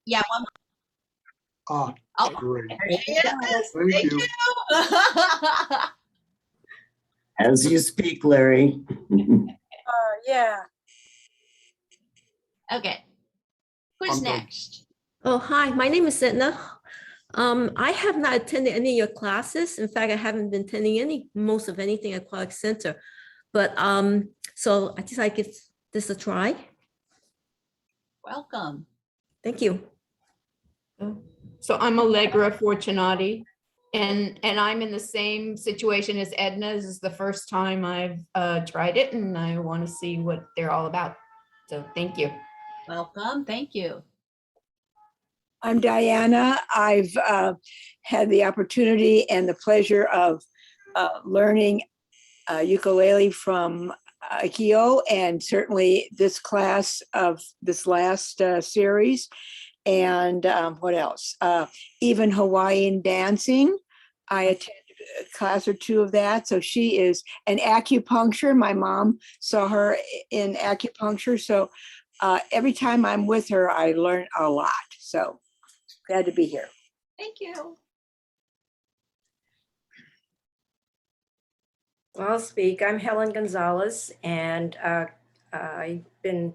Yeah, Ah, oh, great. there she is. Thank you. As you speak, Larry. Yeah. Okay. Who's I'm good. next? Oh, hi, my name is Sidna. I have not attended any of your classes. In fact, I haven't been attending most of anything at Aquatic Center. But so I just like give this a try. Welcome. Thank you. So I'm Allegra Fortunati, and I'm in the same situation as Edna. This is the first time I've tried it, and I want to see what they're all about. So thank you. Welcome. Thank you. I'm Diana. I've had the opportunity and the pleasure of learning ukulele from Akiyo, and certainly this class of this last series. And what else? Even Hawaiian dancing. I attended a class or two of that. So she is an acupuncture. My mom saw her in acupuncture. So every time I'm with her, I learn a lot. So glad to be here. Thank you. I'll speak. I'm Helen Gonzalez, and I've been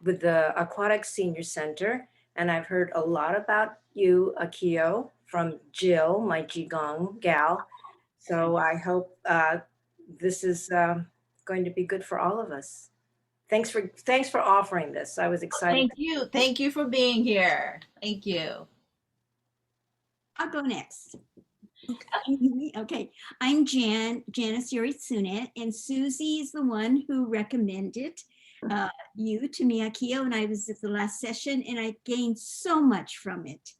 with the Aquatic Senior Center, and I've heard a lot about you, Akiyo, from Jill, my Qigong gal. So I hope this is going to be good for all of us. Thanks for offering this. I was excited. Thank you. Thank you for being here. Thank you. I'll go next. Okay, I'm Janice Yoritsune, and Susie is the one who recommended you to me, Akiyo, and I was at the last session, and I gained so much from it.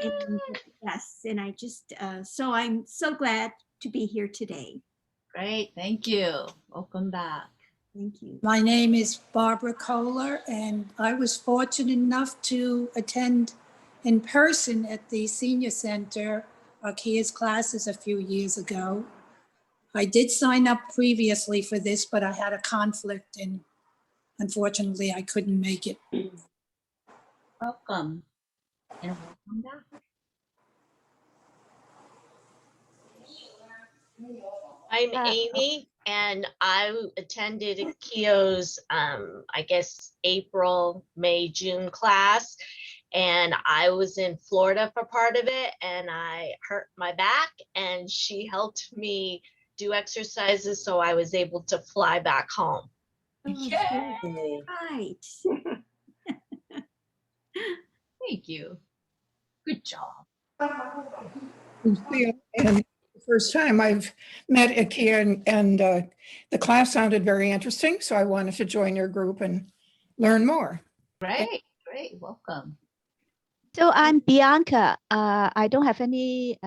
And, yes, and I just, so I'm so glad to be here today. Great. Thank you. Welcome back. Thank you. My name is Barbara Kohler, and I was fortunate enough to attend in person at the Senior Center, Akiyo's classes a few years ago. I did sign up previously for this, but I had a conflict and unfortunately I couldn't make it. Welcome. And welcome back. I'm Amy, and I attended Akiyo's, I guess, April, May, June class. And I was in Florida for part of it, and I hurt my back, and she helped me do exercises, so I was able to fly back home. Yay. Right. Thank you. Good job. And the first time I've met Akiyo, and the class sounded very interesting, so I wanted to join your group and learn more. Great. Great. Welcome. So I'm Bianca. I don't have any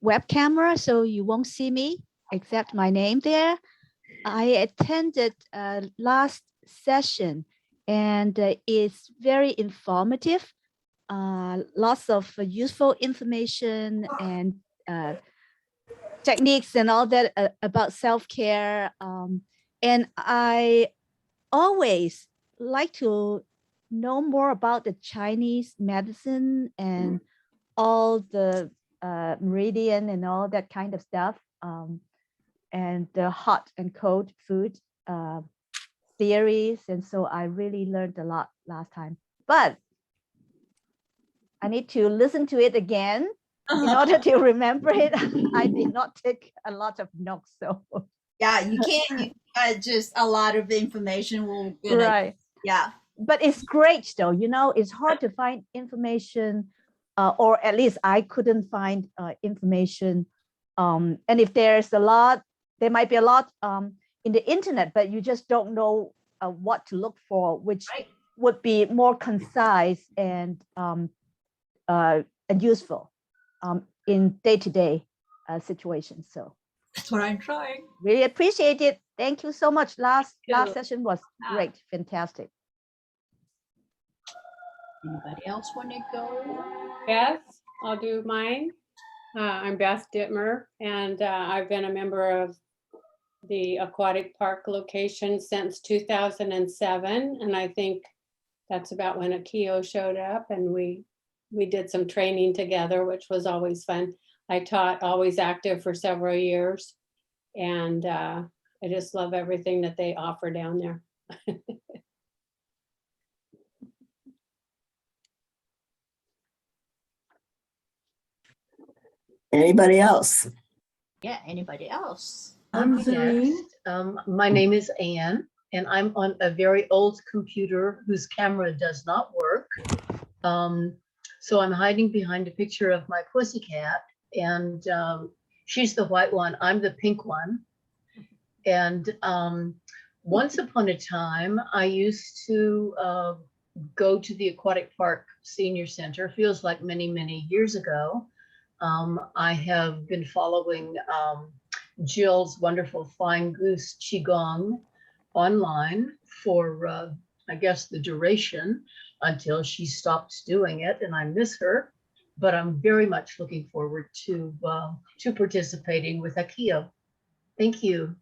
web camera, so you won't see me except my name there. I attended last session, and it's very informative. Lots of useful information and techniques and all that about self-care. And I always like to know more about the Chinese medicine and all the meridian and all that kind of stuff, and the hot and cold food theories. And so I really learned a lot last time, but I need to listen to it again in order to remember it. I did not take a lot of notes, so yeah, you can't. Just a lot of information will. Right. Yeah. But it's great though, you know, it's hard to find information, or at least I couldn't find information. And if there's a lot, there might be a lot in the internet, but you just don't know what to look for, which would be more concise and useful in day-to-day situations. So that's what I'm trying. Really appreciate it. Thank you so much. Last session was great, fantastic. Anybody else want to go? Yes, I'll do mine. I'm Beth Ditmer, and I've been a member of the aquatic park location since 2007, and I think that's about when Akiyo showed up, and we did some training together, which was always fun. I taught Always Active for several years, and I just love everything that they offer down there. Anybody else? Yeah, anybody else? I'm Okay. Zareen. My name is Anne, and I'm on a very old computer whose camera does not work. So I'm hiding behind a picture of my pussycat, and she's the white one, I'm the pink one. And once upon a time, I used to go to the Aquatic Park Senior Center, feels like many, many years ago. I have been following Jill's wonderful Flying Goose Qigong online for, I guess, the duration until she stopped doing it, and I miss her. But I'm very much looking forward to participating with Akiyo. Thank you.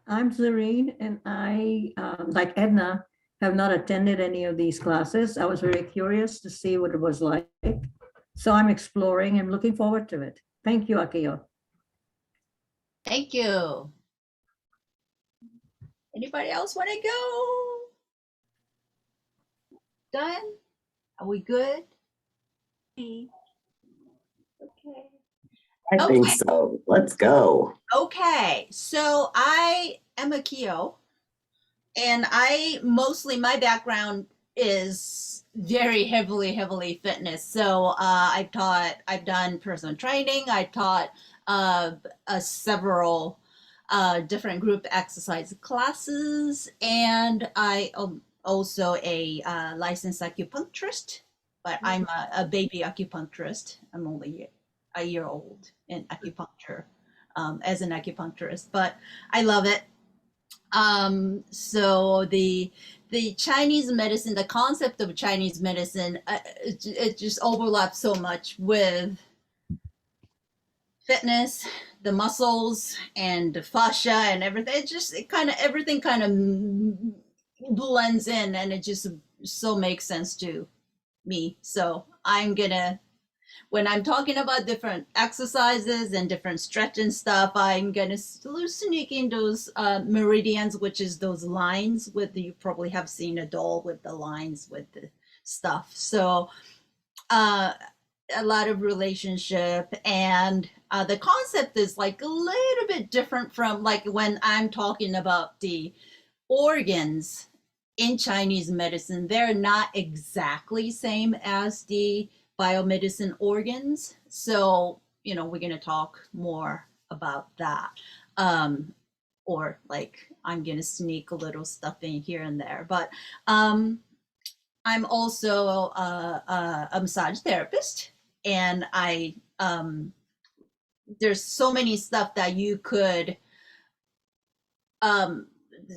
I'm Zareen, and I, like Edna, have not attended any of these classes. I was very curious to see what it was like. So I'm exploring and looking forward to it. Thank you, Akiyo. Thank you. Anybody else want to go? Done? Are we good? Okay. I think so. Let's go. Okay, so I am Akiyo, and my background is very heavily fitness. So I've done personal training. I taught several different group exercise classes, and I am also a licensed acupuncturist, but I'm a baby acupuncturist. I'm only a year old in acupuncture as an acupuncturist, but I love it. So the Chinese medicine, the concept of Chinese medicine, it just overlaps so much with fitness, the muscles and the fascia and everything. Everything kind of blends in, and it just so makes sense to me. So when I'm talking about different exercises and different stretch and stuff, I'm gonna sneak in those meridians, which is those lines you probably have seen a doll with the lines with the stuff. So a lot of relationship, and the concept is like a little bit different from like when I'm talking about the organs in Chinese medicine. They're not exactly same as the biomedicine organs. So, we're going to talk more about that. Or like I'm going to sneak a little stuff in here and there. But I'm also a massage therapist, and there's so many stuff that you could,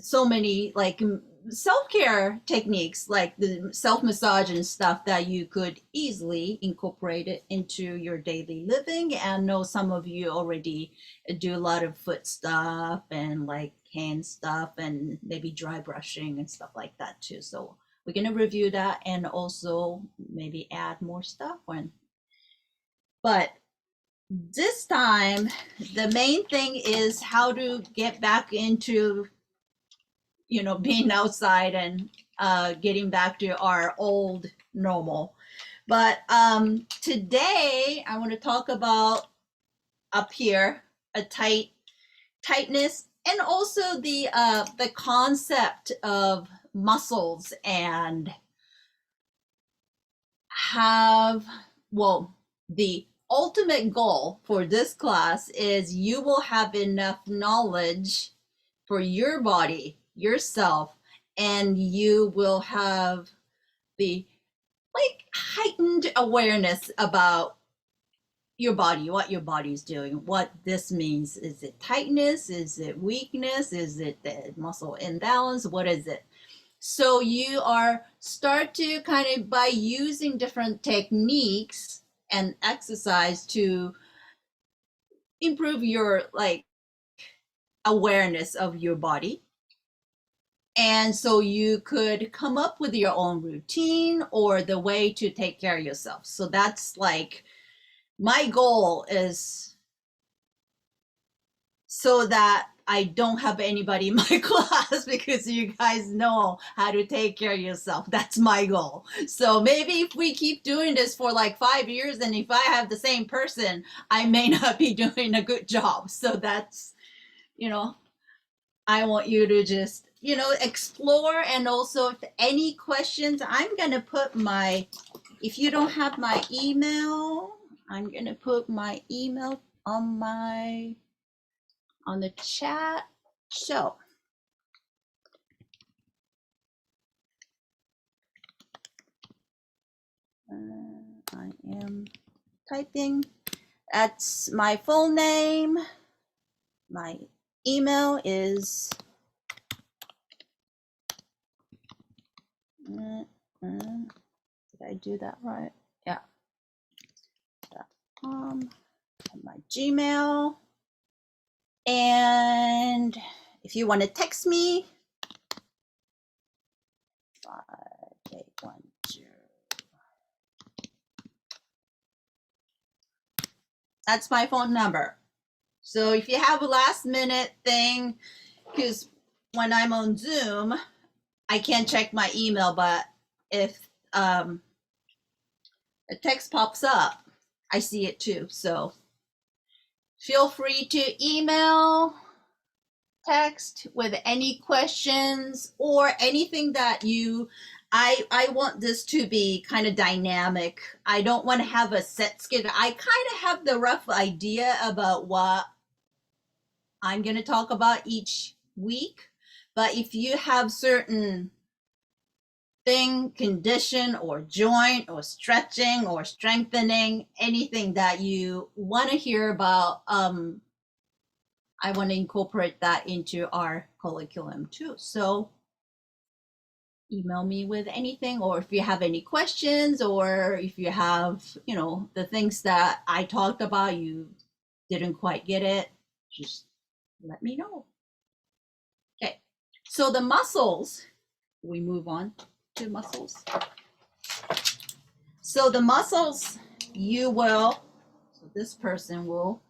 so many like self-care techniques like the self-massage and stuff that you could easily incorporate it into your daily living. And I know some of you already do a lot of foot stuff and like hand stuff and maybe dry brushing and stuff like that too. So we're going to review that and also maybe add more stuff but this time the main thing is how to get back into being outside and getting back to our old normal. But today I want to talk about up here a tightness, and also the concept of muscles, and the ultimate goal for this class is you will have enough knowledge for your body, yourself, and you will have the heightened awareness about your body, what your body is doing, what this means. Is it tightness? Is it weakness? Is it the muscle imbalance? What is it? So you start to kind of, by using different techniques and exercise, to improve your awareness of your body. And so you could come up with your own routine or the way to take care of yourself. So that's like my goal is so that I don't have anybody in my class because you guys know how to take care of yourself. That's my goal. So maybe if we keep doing this for like 5 years, and if I have the same person, I may not be doing a good job. So that's, you know, I want you to just, you know, explore. And also if any questions, I'm going to put my, if you don't have my email, I'm going to put my email on the chat. So I am typing. That's my full name. My email is did I do that right? Yeah. My Gmail. And if you want to text me, 5810. That's my phone number. So if you have a last minute thing, because when I'm on Zoom, I can't check my email, but if a text pops up, I see it too. So feel free to email, text with any questions or anything that you, I want this to be kind of dynamic. I don't want to have a set schedule. I kind of have the rough idea about what I'm going to talk about each week. But if you have certain thing, condition, or joint, or stretching, or strengthening, anything that you want to hear about, I want to incorporate that into our curriculum too. So email me with anything, or if you have any questions, or if you have, you know, the things that I talked about, you didn't quite get it, just let me know. Okay, so the muscles, we move on to muscles. So the muscles, you will, so this person will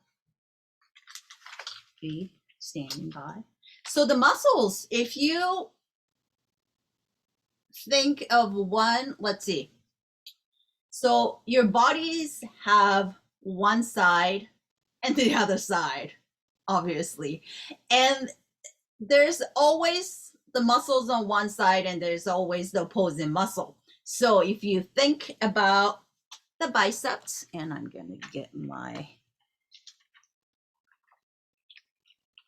be standing by. So the muscles, if you think of one, let's see. So your bodies have one side and the other side, obviously. And there's always the muscles on one side and there's always the opposing muscle. So if you think about the biceps, and I'm going to get my,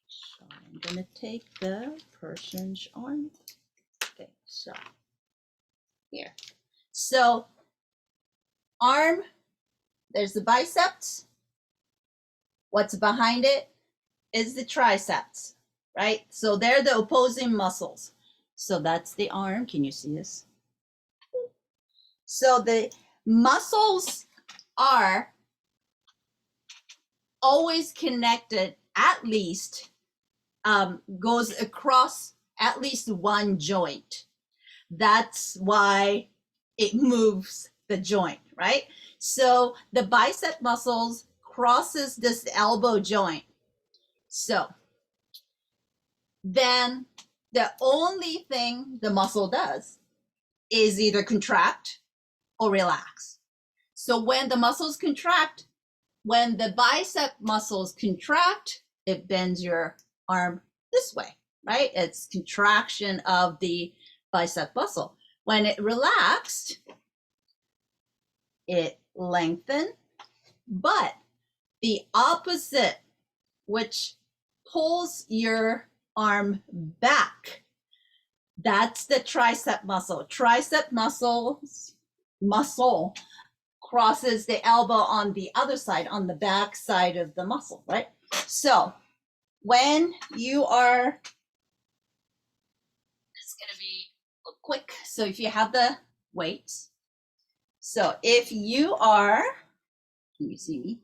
so I'm going to take the person's arm. Okay, so here. So arm, there's the biceps. What's behind it is the triceps, right? So they're the opposing muscles. So that's the arm. Can you see this? So the muscles are always connected, at least goes across at least one joint. That's why it moves the joint, right? So the bicep muscles crosses this elbow joint. So then the only thing the muscle does is either contract or relax. So when the muscles contract, when the bicep muscles contract, it bends your arm this way, right? It's contraction of the bicep muscle. When it relaxed, it lengthened, but the opposite, which pulls your arm back, that's the tricep muscle. Tricep muscle crosses the elbow on the other side, on the back side of the muscle, right? So when you are, it's gonna be quick. So if you have the weights, so if you are, can you see me?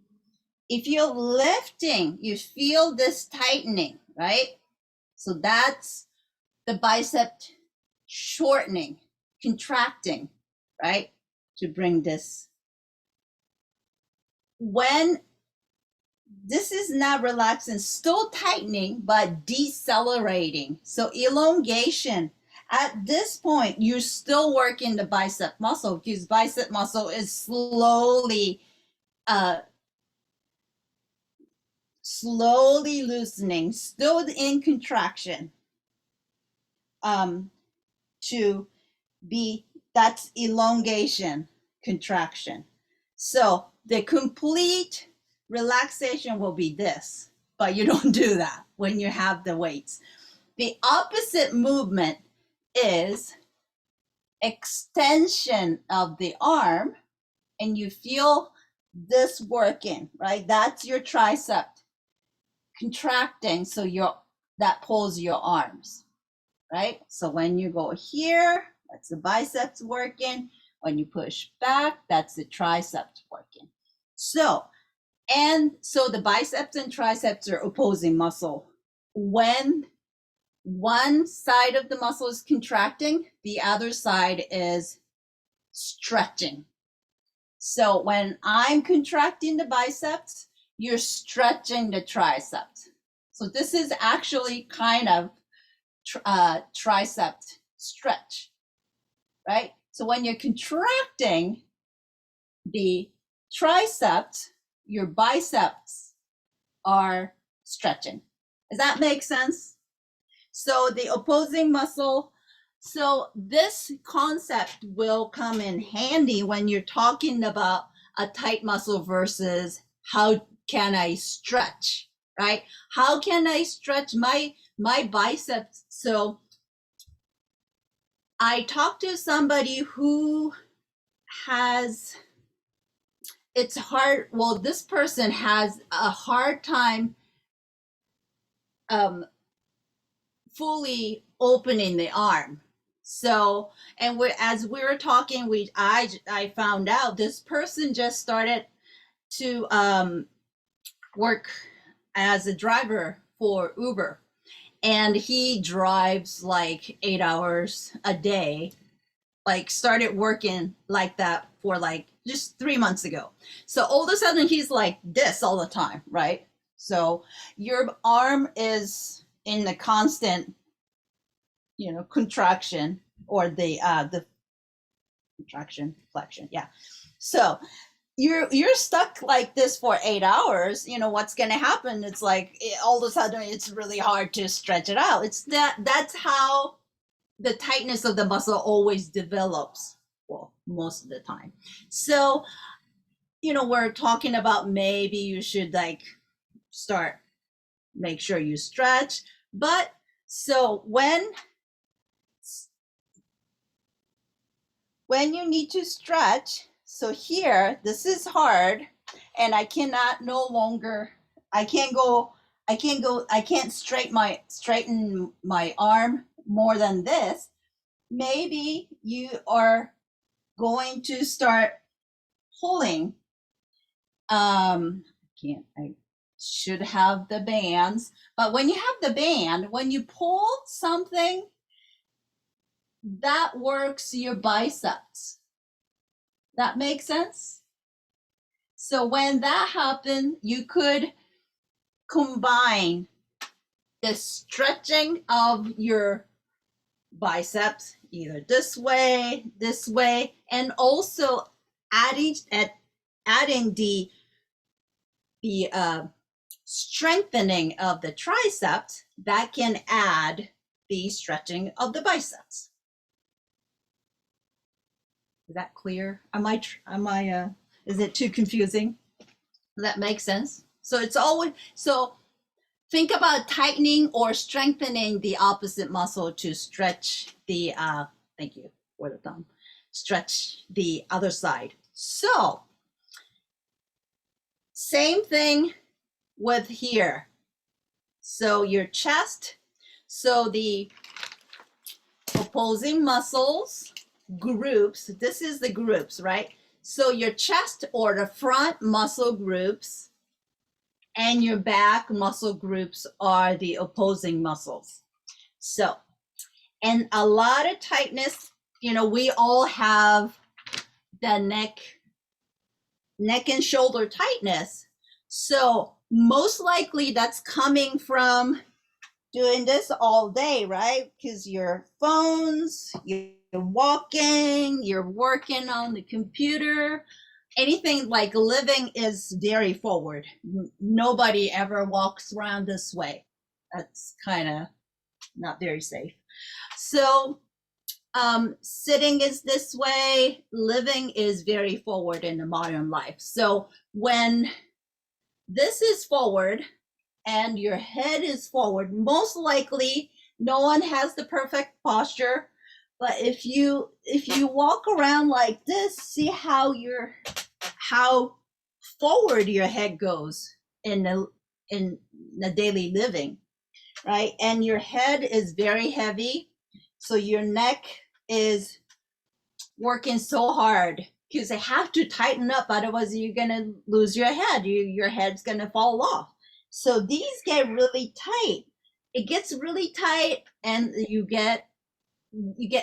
If you're lifting, you feel this tightening, right? So that's the bicep shortening, contracting, right? To bring this. When this is not relaxing, still tightening, but decelerating. So elongation. At this point, you're still working the bicep muscle because bicep muscle is slowly loosening, still in contraction. To be, that's elongation, contraction. So the complete relaxation will be this, but you don't do that when you have the weights. The opposite movement is extension of the arm, and you feel this working, right? That's your tricep contracting, so that pulls your arms, right? So when you go here, that's the biceps working. When you push back, that's the triceps working. So the biceps and triceps are opposing muscle. When one side of the muscle is contracting, the other side is stretching. So when I'm contracting the biceps, you're stretching the triceps. So this is actually kind of tricep stretch, right? So when you're contracting the triceps, your biceps are stretching. Does that make sense? So the opposing muscle, so this concept will come in handy when you're talking about a tight muscle versus how can I stretch, right? How can I stretch my biceps? So I talked to somebody who has, it's hard, well, this person has a hard time fully opening the arm. So, and as we were talking, I found out this person just started to work as a driver for Uber, and he drives like 8 hours a day, like started working like that for like just 3 months ago. So all of a sudden he's like this all the time, right? So your arm is in the constant, contraction, or the contraction, flexion, yeah. So you're stuck like this for 8 hours. What's going to happen? It's like all of a sudden it's really hard to stretch it out. That's how the tightness of the muscle always develops, well, most of the time. So we're talking about maybe you should like make sure you stretch. But so when you need to stretch, so here, this is hard, and I can't straighten my arm more than this. Maybe you are going to start pulling. I should have the bands, but when you have the band, when you pull something, that works your biceps. That makes sense? So when that happens, you could combine the stretching of your biceps, either this way, and also adding the strengthening of the triceps that can add the stretching of the biceps. Is that clear? Is it too confusing? Does that make sense? So it's always, so think about tightening or strengthening the opposite muscle to stretch the, thank you for the thumb, stretch the other side. So same thing with here. So your chest, so the opposing muscles groups, this is the groups, right? So your chest or the front muscle groups and your back muscle groups are the opposing muscles. So, and a lot of tightness. You know, we all have the neck and shoulder tightness. So most likely that's coming from doing this all day, right? Because your phones, you're walking, you're working on the computer. Anything like living is very forward. Nobody ever walks around this way. That's kind of not very safe. So sitting is this way, living is very forward in the modern life. So when this is forward and your head is forward, most likely no one has the perfect posture. But if you walk around like this, see how forward your head goes in the daily living, right? And your head is very heavy, so your neck is working so hard because they have to tighten up, otherwise you're gonna lose your head. Your head's gonna fall off. So these get really tight. It gets really tight, and you get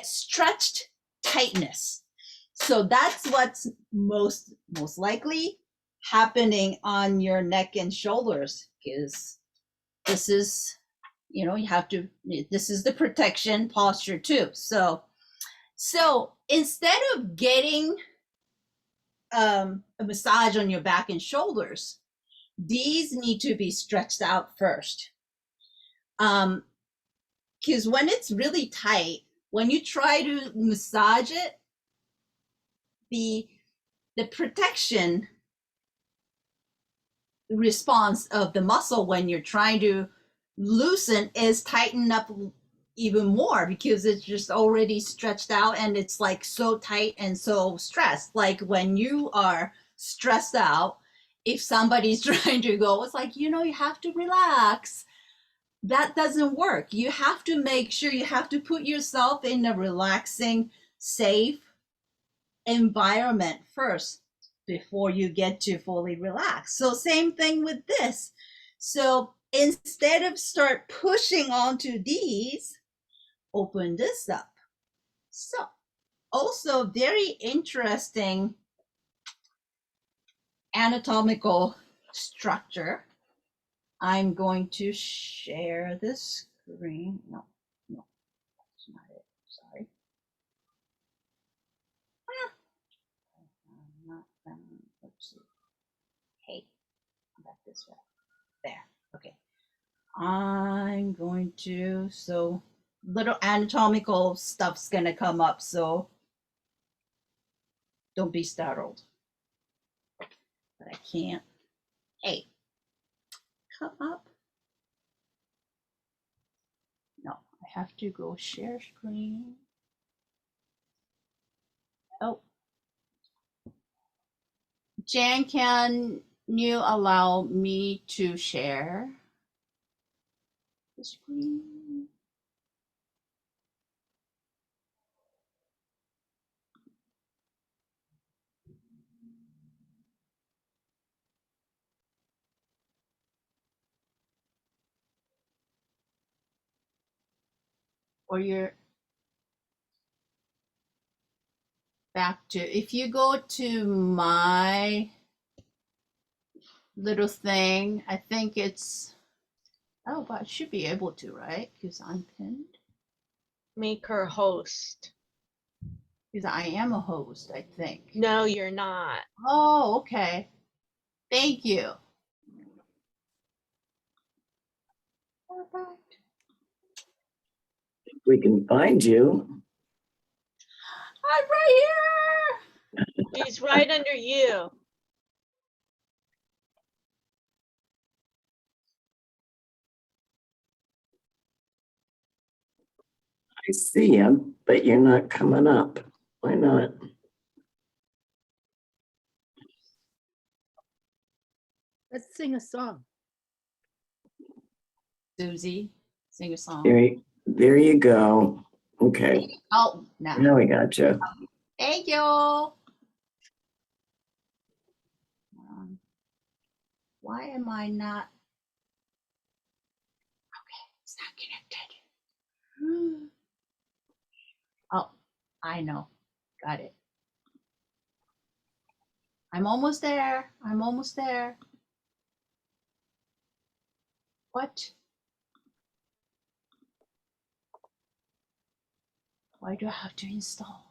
stretched tightness. So that's what's most likely happening on your neck and shoulders, because this is, you know, you have to, this is the protection posture too. So instead of getting a massage on your back and shoulders, these need to be stretched out first. Because when it's really tight, when you try to massage it, the protection response of the muscle when you're trying to loosen is tighten up even more, because it's just already stretched out and it's like so tight and so stressed. Like when you are stressed out, if somebody's trying to go, it's like, you know, you have to relax. That doesn't work. You have to make sure, you have to put yourself in a relaxing, safe environment first before you get to fully relax. So same thing with this. So instead of start pushing onto these, open this up. So also very interesting anatomical structure. I'm going to share this screen. No, that's not it. Sorry. Let's see. Hey, back this way. There. Okay. I'm going to, so little anatomical stuff's gonna come up, so don't be startled. But I can't. Hey, come up. No, I have to go share screen. Oh. Jan, can you allow me to share the screen? Or you're back to, if you go to my little thing, I think it's, oh, but I should be able to, right? Because I'm pinned. Make her host. Because I am a host, I think. No, you're not. Oh, okay. Thank you. We can find you. I'm right here. She's right under you. I see you, but you're not coming up. Why not? Let's sing a song. Susie, sing a song. There you go. Okay. Oh, now. Now we got you. Thank you. Why am I not? Okay, it's not connected. I know. Got it. I'm almost there. I'm almost there. What? Why do I have to install?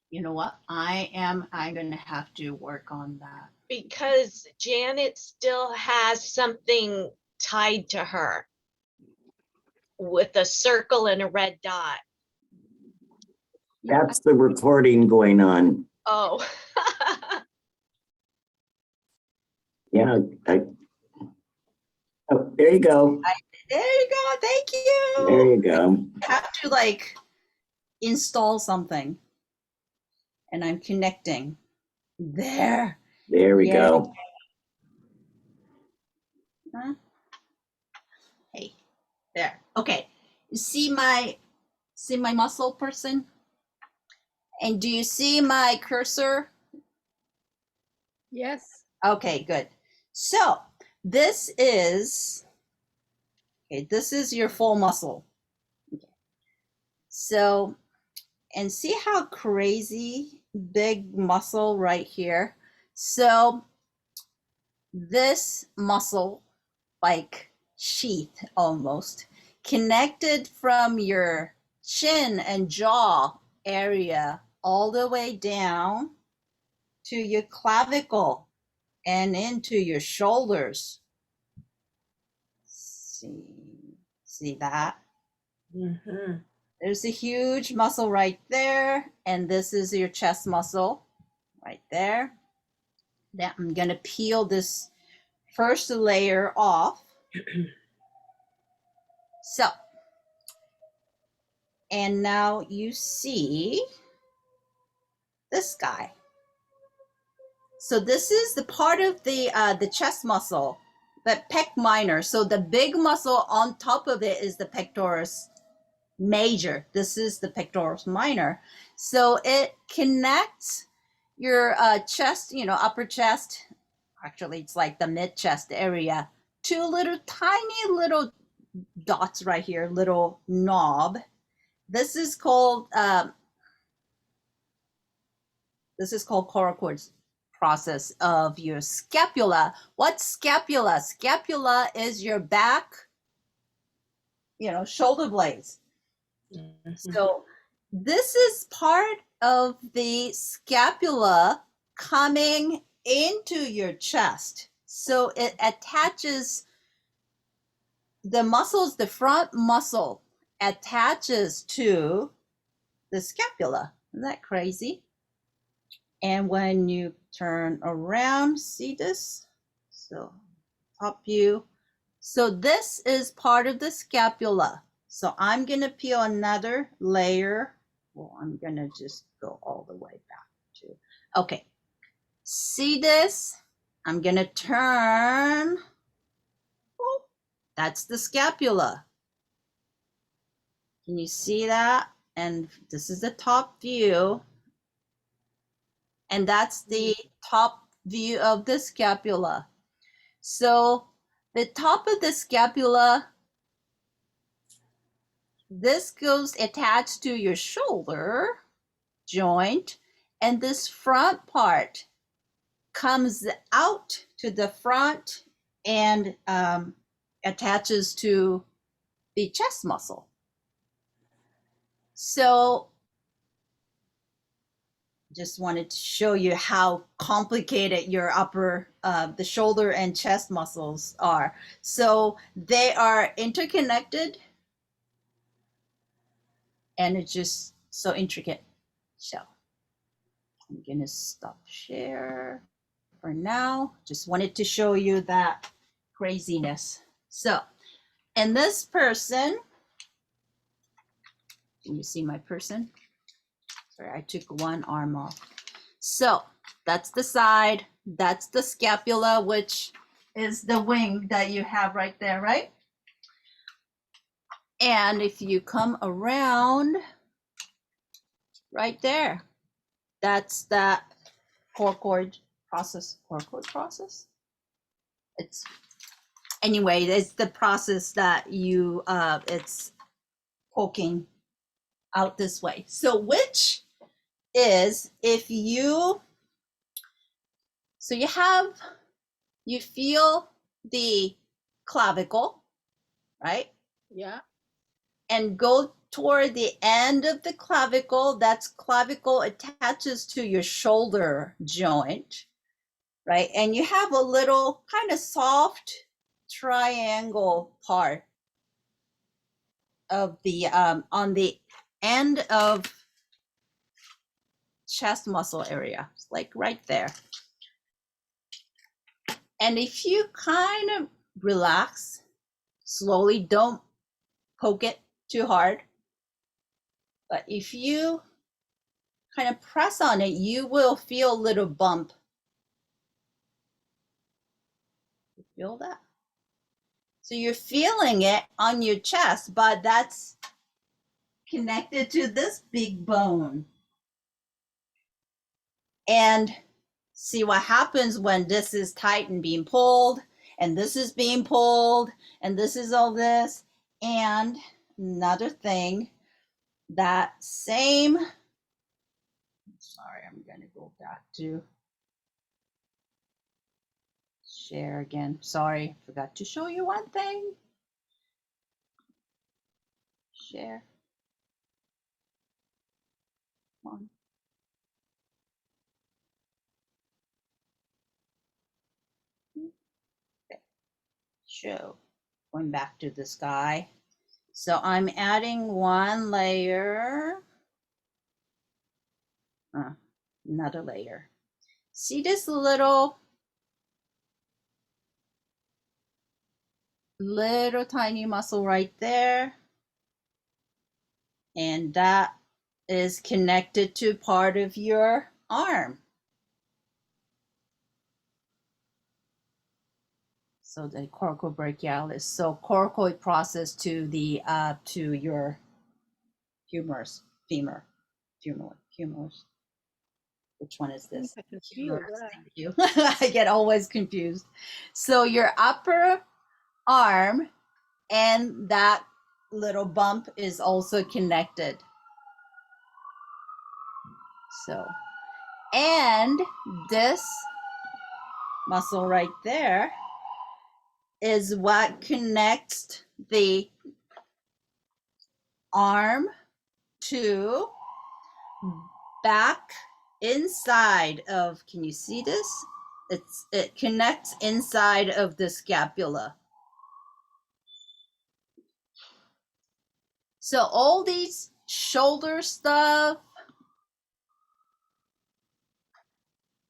You know what? I'm gonna have to work on that. Because Janet still has something tied to her with a circle and a red dot. That's the recording going on. Oh. Yeah, oh, there you go. There you go. Thank you. There you go. I have to like install something. And I'm connecting. There. There we Yeah. go. Huh? Hey, there. Okay. You see my muscle person? And do you see my cursor? Yes. Okay, good. So this is your full muscle. Okay. So, and see how crazy big muscle right here. So this muscle, like sheath almost, connected from your chin and jaw area all the way down to your clavicle and into your shoulders. See that? Mm-hmm. There's a huge muscle right there, and this is your chest muscle right there. Now I'm gonna peel this first layer off. So, and now you see this guy. So this is the part of the chest muscle, the pec minor. So the big muscle on top of it is the pectoris major. This is the pectoris minor. So it connects your chest, upper chest. Actually, it's like the mid chest area. Two little tiny little dots right here, little knob. This is called coracoid process of your scapula. What's scapula? Scapula is your back, shoulder blades. Mm-hmm. So this is part of the scapula coming into your chest. So it attaches the muscles, the front muscle attaches to the scapula. Isn't that crazy? And when you turn around, see this? So top view. So this is part of the scapula. So I'm gonna peel another layer. Well, I'm gonna just go all the way back to, okay. See this? I'm gonna turn. Oh, that's the scapula. Can you see that? And this is the top view. And that's the top view of the scapula. So the top of the scapula, this goes attached to your shoulder joint, and this front part comes out to the front and attaches to the chest muscle. So just wanted to show you how complicated your upper, the shoulder and chest muscles are. So they are interconnected, and it's just so intricate. So I'm gonna stop share for now. Just wanted to show you that craziness. So, and this person, can you see my person? Sorry, I took one arm off. So that's the side, that's the scapula, which is the wing that you have right there, right? And if you come around right there, that's that coracoid process. Coracoid process? It's anyway, it's the process that you it's poking out this way. So which is if you you feel the clavicle, right? Yeah. And go toward the end of the clavicle. That's clavicle attaches to your shoulder joint, right? And you have a little kind of soft triangle part of the on the end of chest muscle area, like right there. And if you kind of relax slowly, don't poke it too hard, but if you kind of press on it, you will feel a little bump. You feel that? So you're feeling it on your chest, but that's connected to this big bone. And see what happens when this is tight and being pulled, and this is being pulled, and this is all this. And another thing, that same, sorry, I'm going to go back to share again. Sorry, forgot to show you one thing. Share. Come on. Okay. Show. Going back to the sky. So I'm adding one layer. Another layer. See this little tiny muscle right there? And that is connected to part of your arm. So the coracobrachialis. So coracoid process to the to your humerus, femur. Which one is this? Humerus, thank you. I get always confused. So your upper arm and that little bump is also connected. So, and this muscle right there is what connects the arm to back inside of, can you see this? It connects inside of the scapula. So all these shoulder stuff,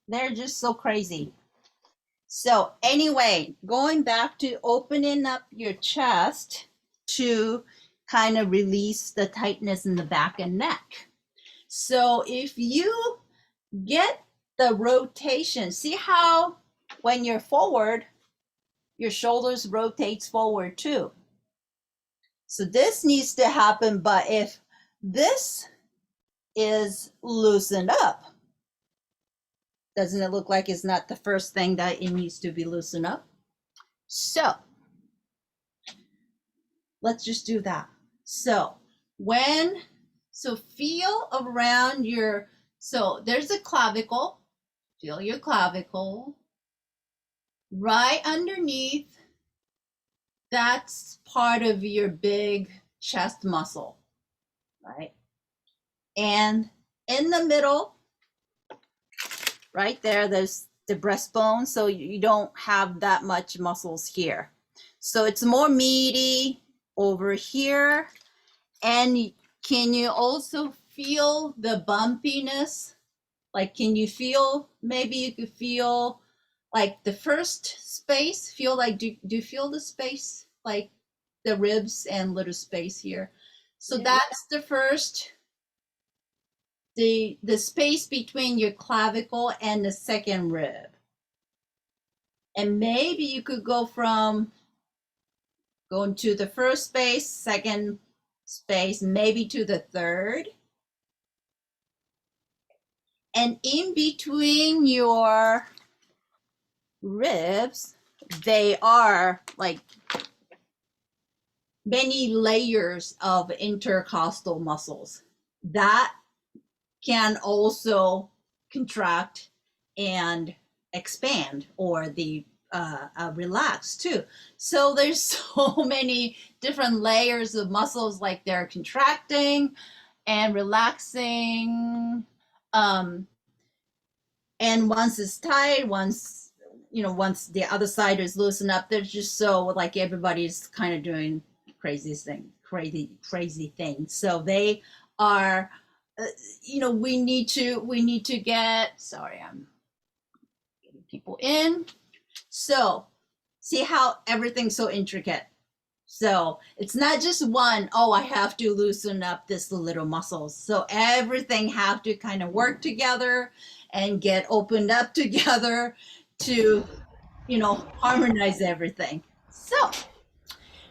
they're just so crazy. So anyway, going back to opening up your chest to kind of release the tightness in the back and neck. So if you get the rotation, see how when you're forward, your shoulders rotates forward too. So this needs to happen, but if this is loosened up, doesn't it look like it's not the first thing that it needs to be loosened up? So let's just do that. So feel around your, so there's a clavicle, feel your clavicle. Right underneath, that's part of your big chest muscle, right? And in the middle, right there, there's the breastbone, so you don't have that much muscles here. So it's more meaty over here. And can you also feel the bumpiness? Like, can you feel, maybe you could feel like the first space, feel like, do you feel the space? Like the ribs and little space here. So yeah, that's the first, the space between your clavicle and the second rib. And maybe you could go from going to the first space, second space, maybe to the third. And in between your ribs, they are like many layers of intercostal muscles that can also contract and expand, or the relax too. So there's so many different layers of muscles, like they're contracting and relaxing. And once it's tight, once the other side is loosened up, there's just so like everybody's kind of doing crazy things. So they are, we need to get, sorry, I'm getting people in. So see how everything's so intricate. So it's not just one, oh, I have to loosen up this little muscles. So everything have to kind of work together and get opened up together to, harmonize everything. So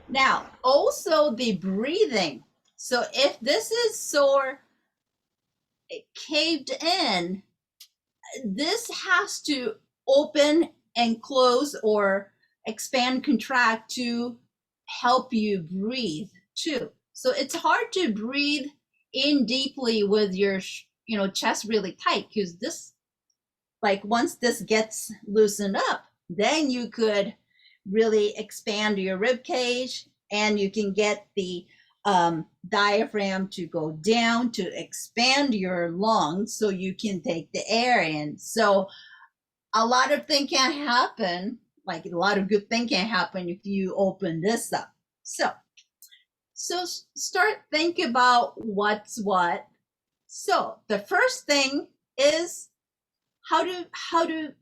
now also the breathing. So if this is sore, caved in, this has to open and close or expand, contract to help you breathe too. So it's hard to breathe in deeply with your chest really tight, because this, like, once this gets loosened up, then you could really expand your rib cage, and you can get the diaphragm to go down to expand your lungs so you can take the air in. So a lot of things can happen, like a lot of good things can happen if you open this up. So start thinking about what's what. So the first thing is how to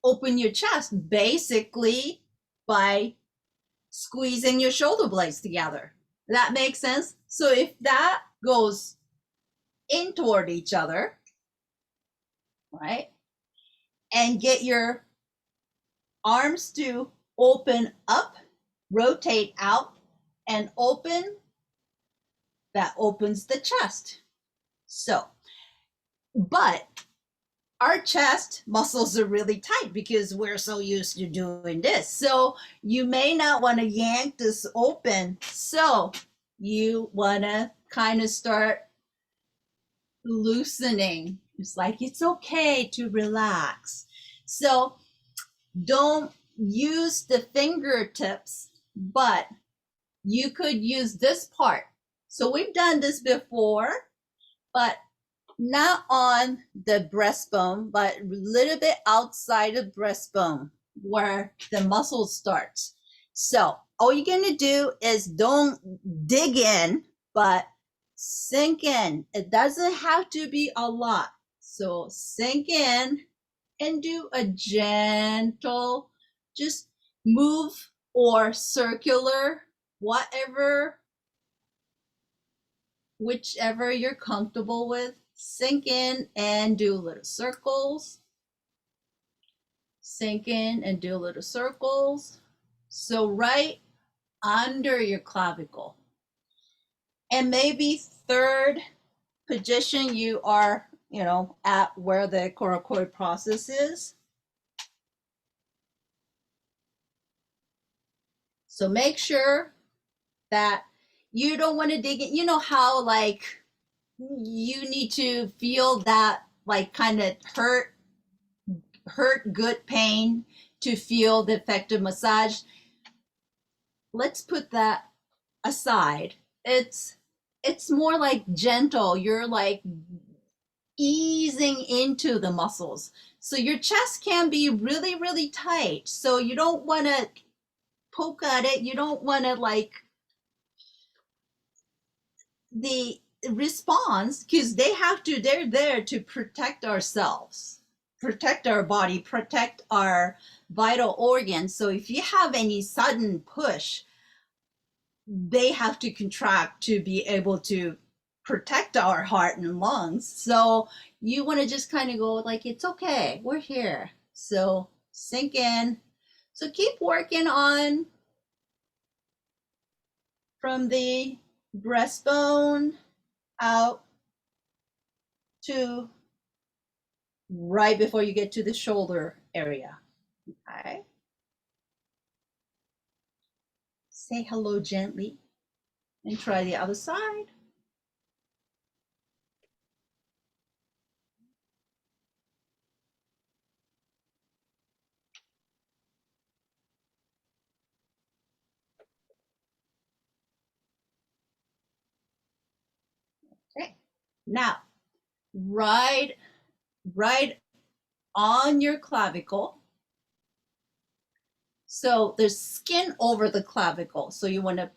open your chest, basically by squeezing your shoulder blades together. That makes sense? So if that goes in toward each other, right? And get your arms to open up, rotate out, and open, that opens the chest. So, but our chest muscles are really tight because we're so used to doing this. So you may not want to yank this open. So you want to kind of start loosening. It's like, it's okay to relax. So don't use the fingertips, but you could use this part. So we've done this before, but not on the breastbone, but a little bit outside of breastbone where the muscle starts. So all you're gonna do is don't dig in, but sink in. It doesn't have to be a lot. So sink in and do a gentle, just move or circular, whichever you're comfortable with. Sink in and do little circles. Sink in and do little circles. So right under your clavicle. And maybe third position, you are, at where the coracoid process is. So make sure that you don't want to dig in. You know how, like, you need to feel that, like, kind of hurt good pain to feel the effective massage. Let's put that aside. It's more like gentle. You're like easing into the muscles. So your chest can be really, really tight. So you don't want to poke at it. You don't want to, like, the response, because they're there to protect ourselves, protect our body, protect our vital organs. So if you have any sudden push, they have to contract to be able to protect our heart and lungs. So you want to just kind of go like, it's okay, we're here. So sink in. So keep working on from the breastbone out to right before you get to the shoulder area. Okay. say hello gently and try the other side. Okay, now right on your clavicle. So there's skin over the clavicle. So you want to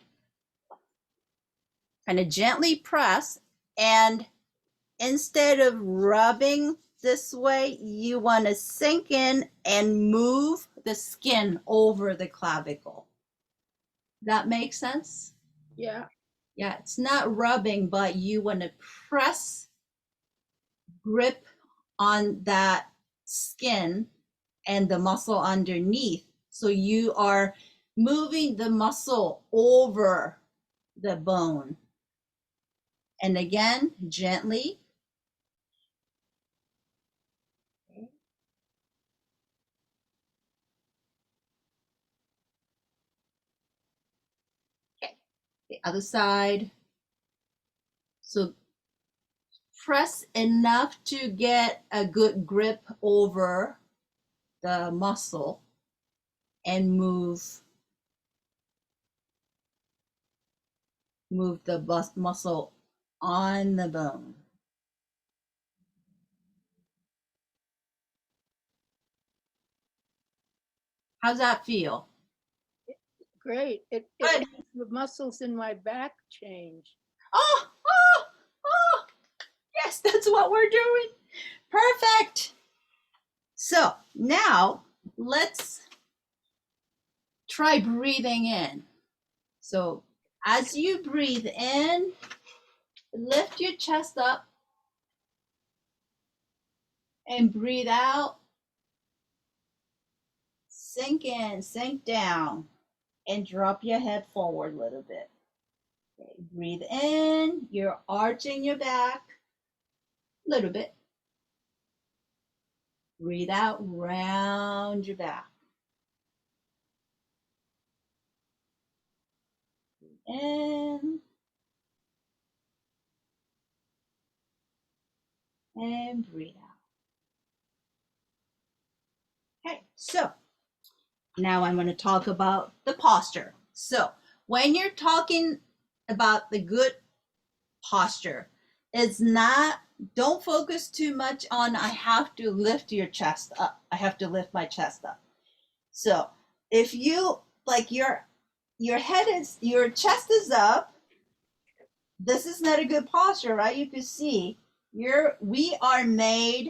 kind of gently press, and instead of rubbing this way, you want to sink in and move the skin over the clavicle. That makes sense? Yeah. Yeah, it's not rubbing, but you want to press, grip on that skin and the muscle underneath. So you are moving the muscle over the bone. And again, gently. Okay, the other side. So press enough to get a good grip over the muscle and move the muscle on the bone. How's that feel? Great. It Good. makes the muscles in my back change. Oh, yes, that's what we're doing. Perfect. So now let's try breathing in. So as you breathe in, lift your chest up and breathe out. Sink in, sink down, and drop your head forward a little bit. Okay, breathe in, you're arching your back a little bit. Breathe out, round your back. Breathe in. And breathe out. Okay, so now I'm going to talk about the posture. So when you're talking about the good posture, it's not, don't focus too much on I have to lift your chest up. I have to lift my chest up. So if you like your head is, your chest is up, this is not a good posture, right? You can see we are made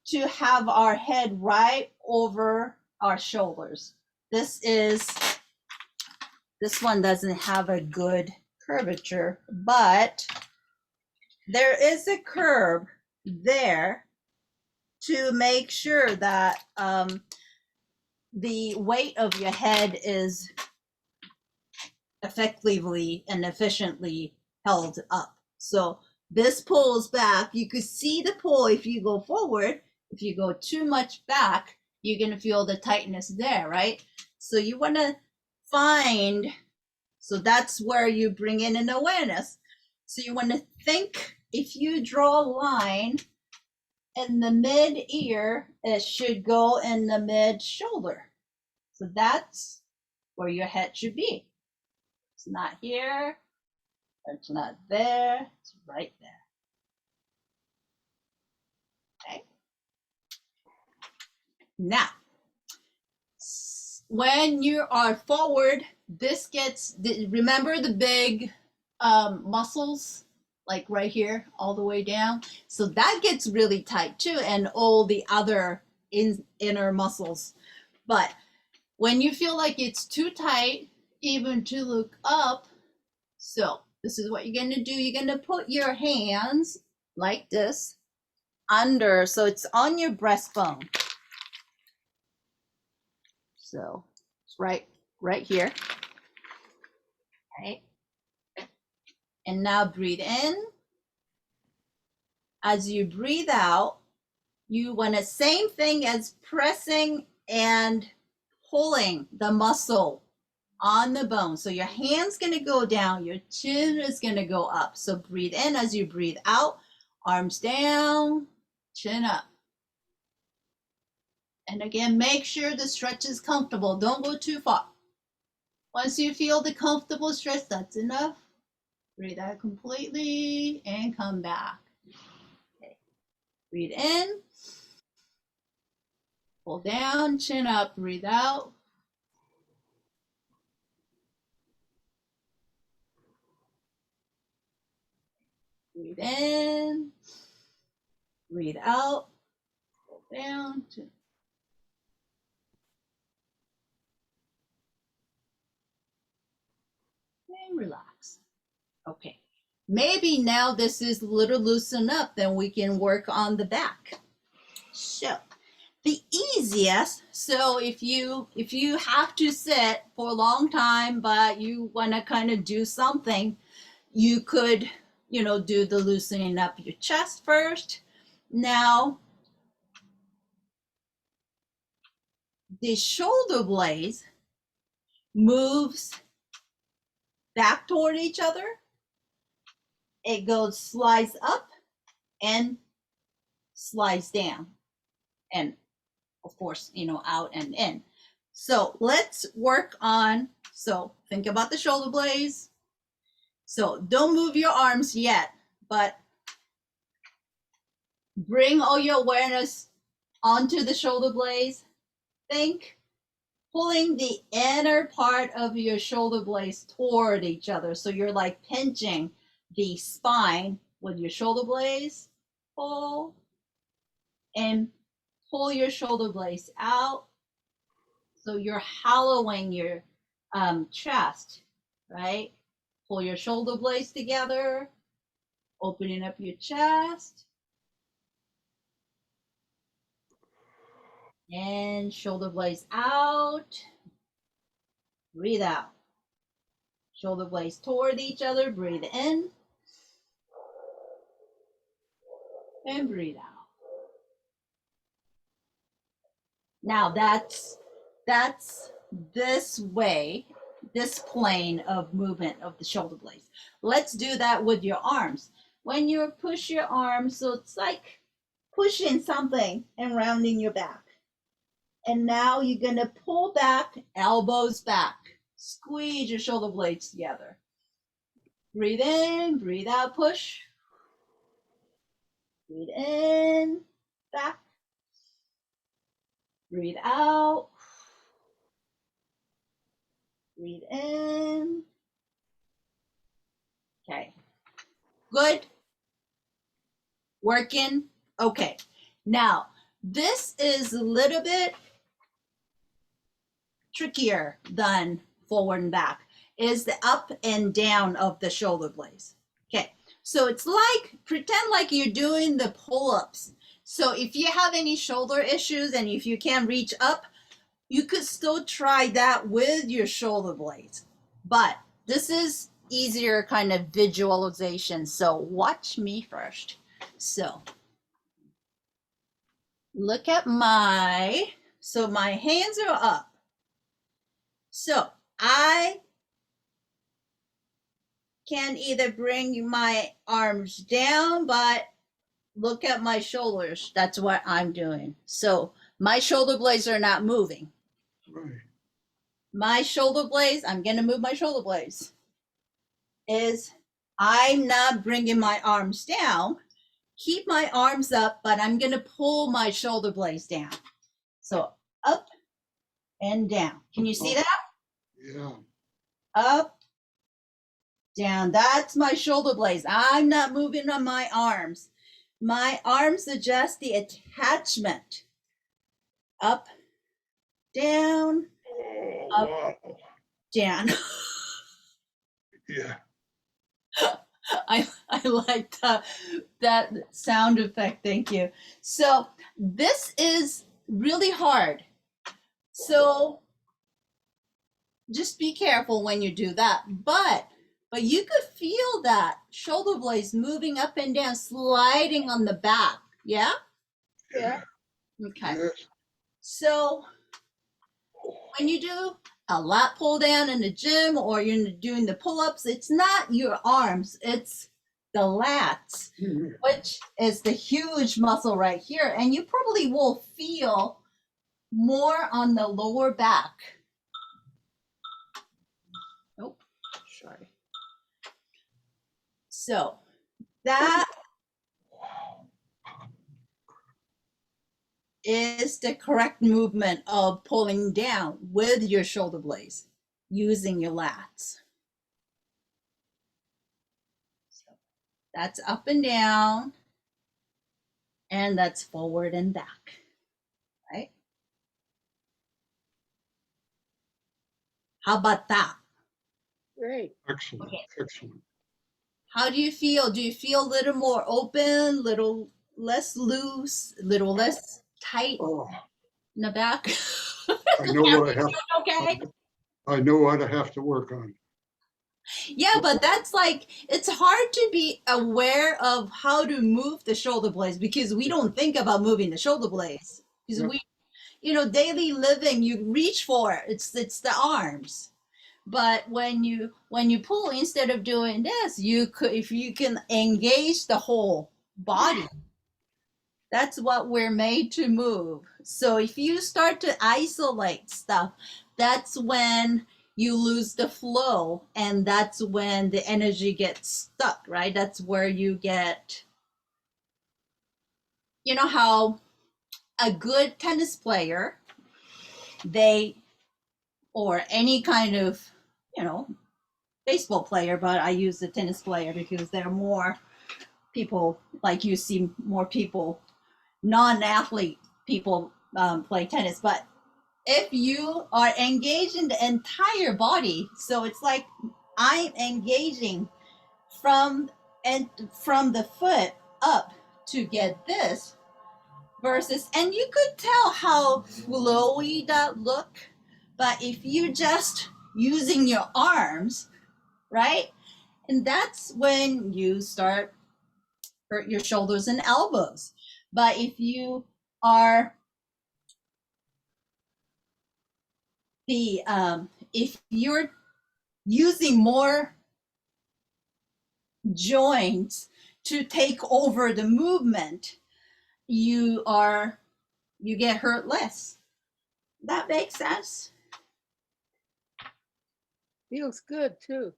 to have our head right over our shoulders. This one doesn't have a good curvature, but there is a curve there to make sure that the weight of your head is effectively and efficiently held up. So this pulls back. You could see the pull if you go forward. If you go too much back, you're going to feel the tightness there, right? So you want to find, so that's where you bring in an awareness. So you want to think, if you draw a line in the mid ear, it should go in the mid shoulder. So that's where your head should be. It's not here, it's not there, it's right there. Okay. Now, when you are forward, this gets, remember the big muscles, like right here, all the way down? So that gets really tight too, and all the other inner muscles. But when you feel like it's too tight, even to look up, so this is what you're gonna do. You're gonna put your hands like this under, so it's on your breastbone. So it's right here. Okay. And now breathe in. As you breathe out, you want to, same thing as pressing and pulling the muscle on the bone. So your hand's gonna go down, your chin is gonna go up. So breathe in as you breathe out, arms down, chin up. And again, make sure the stretch is comfortable. Don't go too far. Once you feel the comfortable stretch, that's enough. Breathe out completely and come back. Okay. Breathe in, pull down, chin up, breathe out. Breathe in, breathe out, pull down, chin. And relax. Okay. Maybe now this is a little loosened up, then we can work on the back. So the easiest, so if you have to sit for a long time, but you want to kind of do something, you could, do the loosening up your chest first. Now, the shoulder blades moves back toward each other. It goes, slides up and slides down. And of course, out and in. So let's work on, so think about the shoulder blades. So don't move your arms yet, but bring all your awareness onto the shoulder blades. Think pulling the inner part of your shoulder blades toward each other. So you're like pinching the spine with your shoulder blades. Pull and pull your shoulder blades out. So you're hollowing your chest, right? Pull your shoulder blades together, opening up your chest. And shoulder blades out. Breathe out. Shoulder blades toward each other. Breathe in. And breathe out. Now that's this way, this plane of movement of the shoulder blades. Let's do that with your arms. When you push your arms, so it's like pushing something and rounding your back. And now you're gonna pull back, elbows back. Squeeze your shoulder blades together. Breathe in, breathe out, push. Breathe in, back. Breathe out. Breathe in. Okay. Good. Working. Okay. Now, this is a little bit trickier than forward and back, is the up and down of the shoulder blades. Okay. So it's like, pretend like you're doing the pull-ups. So if you have any shoulder issues and if you can't reach up, you could still try that with your shoulder blades. But this is easier kind of visualization. So watch me first. So look at so my hands are up. So I can either bring my arms down, but look at my shoulders. That's what I'm doing. So my shoulder blades are not moving. Right. My shoulder blades, I'm going to move my shoulder blades, is I'm not bringing my arms down. Keep my arms up, but I'm going to pull my shoulder blades down. So up and down. Can you see that? Yeah. Up, down. That's my shoulder blades. I'm not moving on my arms. My arms adjust the attachment. Up, down, up, Wow. down. Yeah. I like that sound effect. Thank you. So this is really hard. So just be careful when you do that. But you could feel that shoulder blades moving up and down, sliding on the back. Yeah? Yeah. Okay. Yes. So when you do a lat pull down in the gym or you're doing the pull-ups, it's not your arms, it's the lats, which is the huge muscle right here. And you probably will feel more on the lower back. Oh, sorry. So that is the correct movement of pulling down with your shoulder blades using your lats. So that's up and down, and that's forward and back, right? How about that? Great. Excellent, Okay. excellent. How do you feel? Do you feel a little more open, little less loose, a little less tight Oh, in the back? I know what I have, Okay. I know what I have to work on. Yeah, but that's like, it's hard to be aware of how to move the shoulder blades because we don't think about moving the shoulder blades. Because Yep. we, you know, daily living, you reach for it. It's the arms. But when you pull, instead of doing this, you could, if you can engage the whole body, that's what we're made to move. So if you start to isolate stuff, that's when you lose the flow, and that's when the energy gets stuck, right? That's where you get, you know how a good tennis player, they, or any kind of, you know, baseball player, but I use the tennis player because there are more people, like you see more people, non-athlete people play tennis. But if you are engaging the entire body, so it's like I'm engaging from the foot up to get this versus, and you could tell how flowy that look, but if you just using your arms, right? And that's when you start hurt your shoulders and elbows. But if you are if you're using more joints to take over the movement, you get hurt less. That makes sense, Feels good too.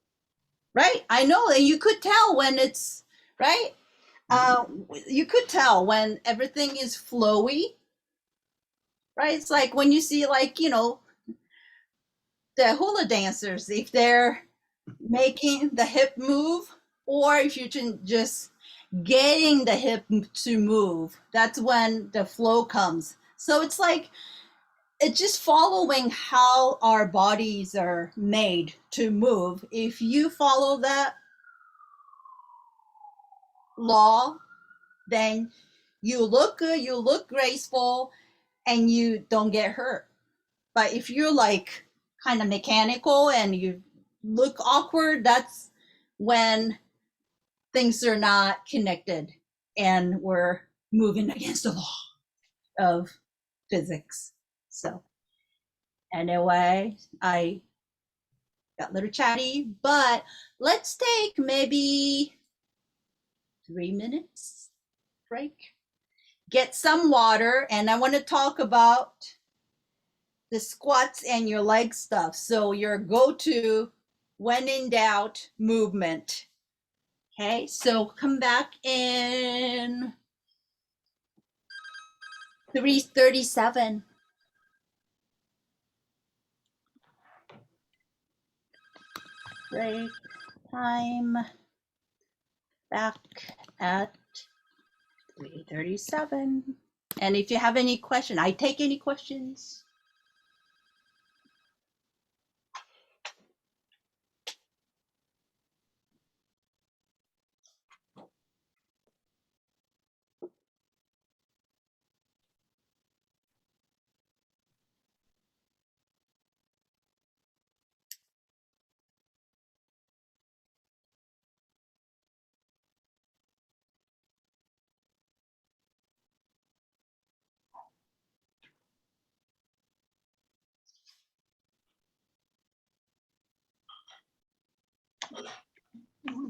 right? I know, and you could tell when it's right. You could tell when everything is flowy, right? It's like when you see, like, you know, the hula dancers, if they're making the hip move, or if you can just getting the hip to move, that's when the flow comes. So it's like, it's just following how our bodies are made to move. If you follow that law, then you look good, you look graceful, and you don't get hurt. But if you're like kind of mechanical and you look awkward, that's when things are not connected and we're moving against the law of physics. So anyway, I got a little chatty, but let's take maybe 3 minutes break, get some water, and I want to talk about the squats and your leg stuff. So your go-to when in doubt movement. Okay, so come back in 3:37. Break time back at 3:37. And if you have any question, I take any questions.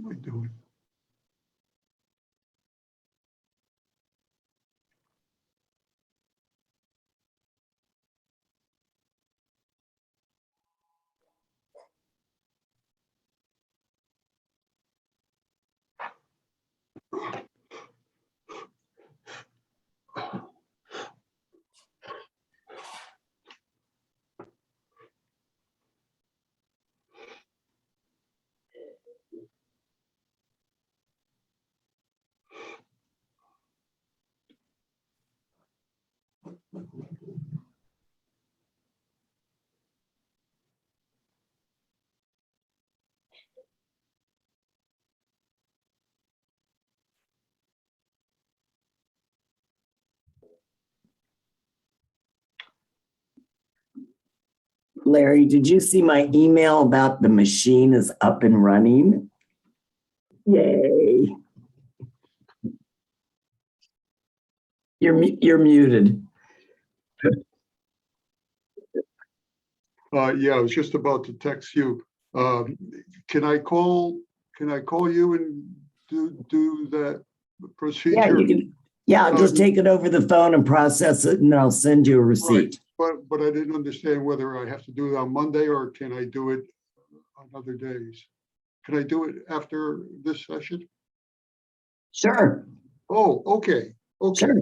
am I doing? Larry, did you see my email about the machine is up and running? Yay. You're muted. Yeah, I was just about to text you. Can I call you and do that procedure? Yeah, you can. Yeah, I'll just take it over the phone and process it, and I'll send you a receipt. Right. But I didn't understand whether I have to do it on Monday or can I do it on other days? Can I do it after this session? Sure. Oh, okay. Okay. Sure.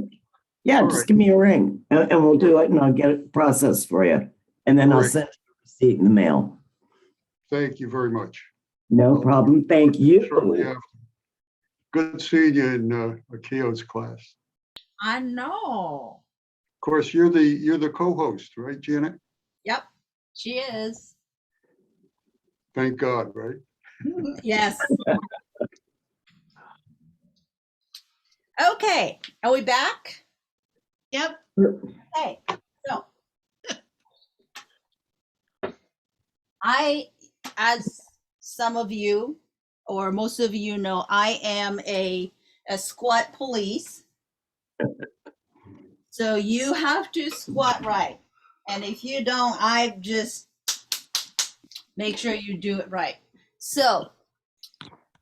Yeah, just give me a ring and we'll do it and I'll get it processed for you. And then I'll send you a receipt in the mail. Thank you very much. No problem. Thank you. Shortly after. Good seeing you in Akiyo's class. I know. Of course, you're the co-host, right, Janet? Yep, she is. Thank God, right? Yes. Okay, are we back? Yep. Okay, so as some of you or most of you know, I am a squat police. So you have to squat right. And if you don't, I just make sure you do it right. So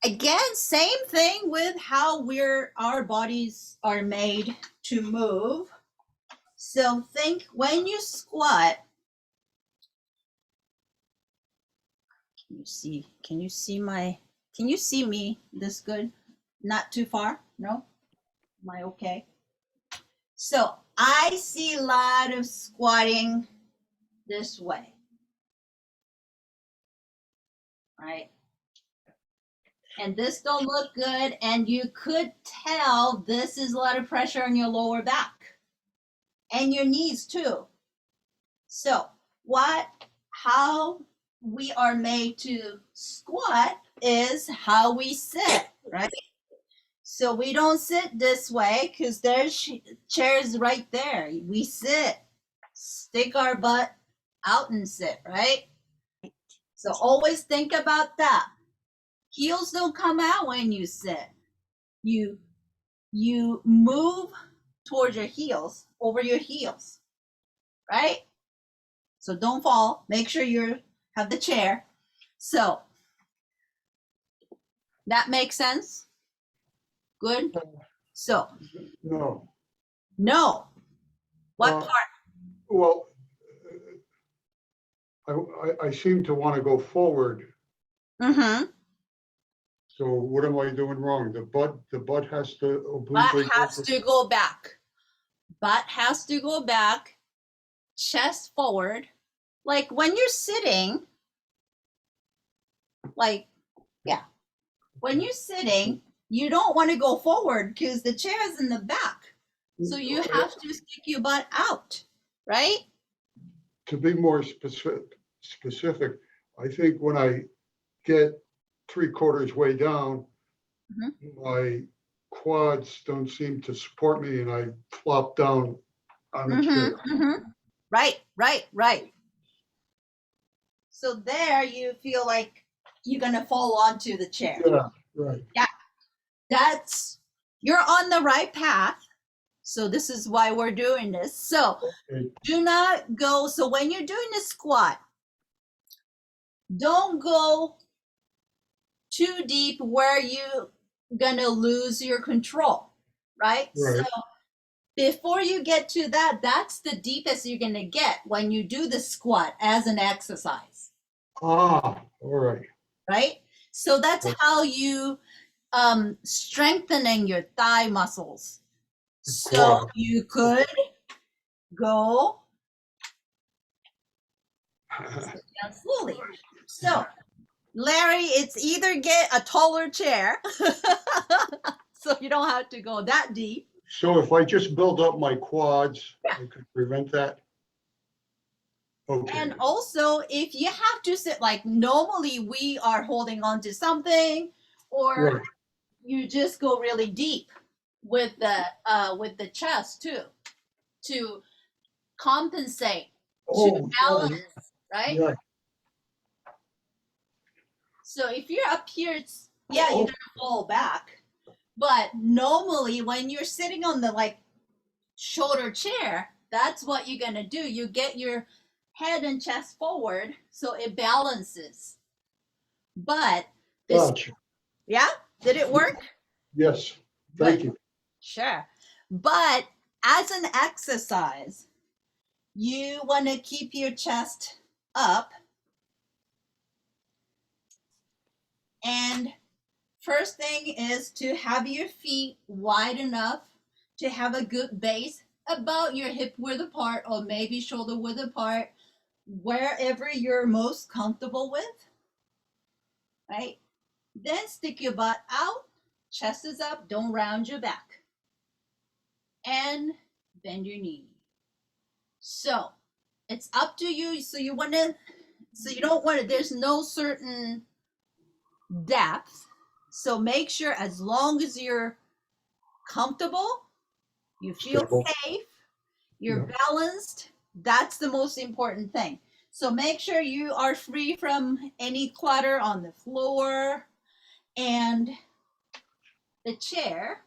again, same thing with how our bodies are made to move. So think when you squat, can you see me this good? Not too far? No? Am I okay? So I see a lot of squatting this way. Right? And this don't look good, and you could tell this is a lot of pressure on your lower back and your knees too. So how we are made to squat is how we sit, right? So we don't sit this way because there's chairs right there. We sit, stick our butt out and sit, right? So always think about that. Heels don't come out when you sit. You move towards your heels, over your heels, right? So don't fall. Make sure you have the chair. So that makes sense? Good? So. No. What part? Well, I seem to want to go forward. Mm-hmm. So what am I doing wrong? The butt has to obliquely go back. Butt has to go back. Chest forward. Like when you're sitting, when you're sitting, you don't want to go forward because the chair is in the back. So you have to stick your butt out, right? To be more specific, I think when I get 3/4 way down, my quads don't seem to support me and I flop down on the chair. Right. So there you feel like you're going to fall onto the chair. Yeah, right. Yeah, you're on the right path. So this is why we're doing this. So do not go. So when you're doing a squat, don't go too deep where you gonna lose your control, right? Right. So before you get to that, that's the deepest you're gonna get when you do the squat as an exercise, All right. right? So that's Okay. how you strengthening your thigh muscles. So Quad. you could go down slowly. So Larry, it's either get a taller chair so you don't have to go that deep. So if I just build up my quads, I could prevent that? Okay. And also, if you have to sit, like normally we are holding on to something, or Right. you just go really deep with the chest too, to compensate, Oh, to balance, right? yeah. So if you're up here, it's, yeah, you're gonna fall back. But normally when you're sitting on the like shoulder chair, that's what you're gonna do. You get your head and chest forward so it balances. But this, Gotcha. yeah, did it work? Yes. Thank you. Sure. But as an exercise, you want to keep your chest up. And first thing is to have your feet wide enough to have a good base about your hip width apart, or maybe shoulder width apart, wherever you're most comfortable with, right? Then stick your butt out, chest is up, don't round your back. And bend your knee. So it's up to you. So you don't want to, there's no certain depth. So make sure as long as you're comfortable, you feel Stable. safe, you're balanced, that's the most important thing. So make sure you are free from any clutter on the floor and the chair.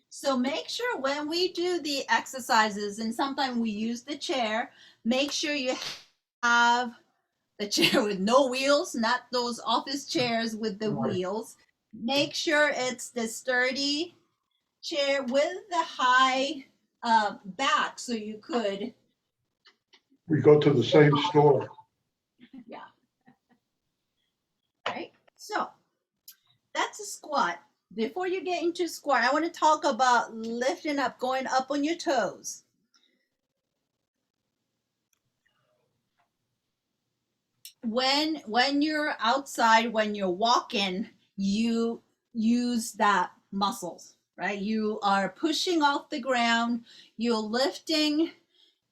So make sure when we do the exercises, and sometimes we use the chair, make sure you have the chair with no wheels, not those office chairs with the wheels. Make sure it's the sturdy chair with the high back, so you could. We go to the same store. Yeah. Right. So that's a squat. Before you get into squat, I want to talk about lifting up, going up on your toes. When you're outside, when you're walking, you use that muscles, right? You are pushing off the ground, you're lifting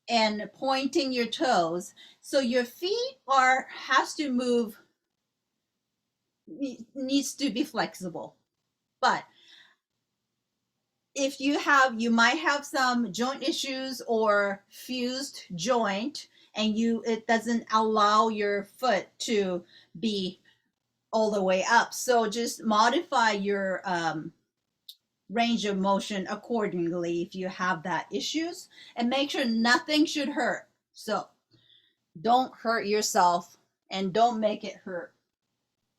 and pointing your toes. So your feet has to move, needs to be flexible. But if you might have some joint issues or fused joint, and it doesn't allow your foot to be all the way up. So just modify your range of motion accordingly if you have that issues, and make sure nothing should hurt. So don't hurt yourself and don't make it hurt.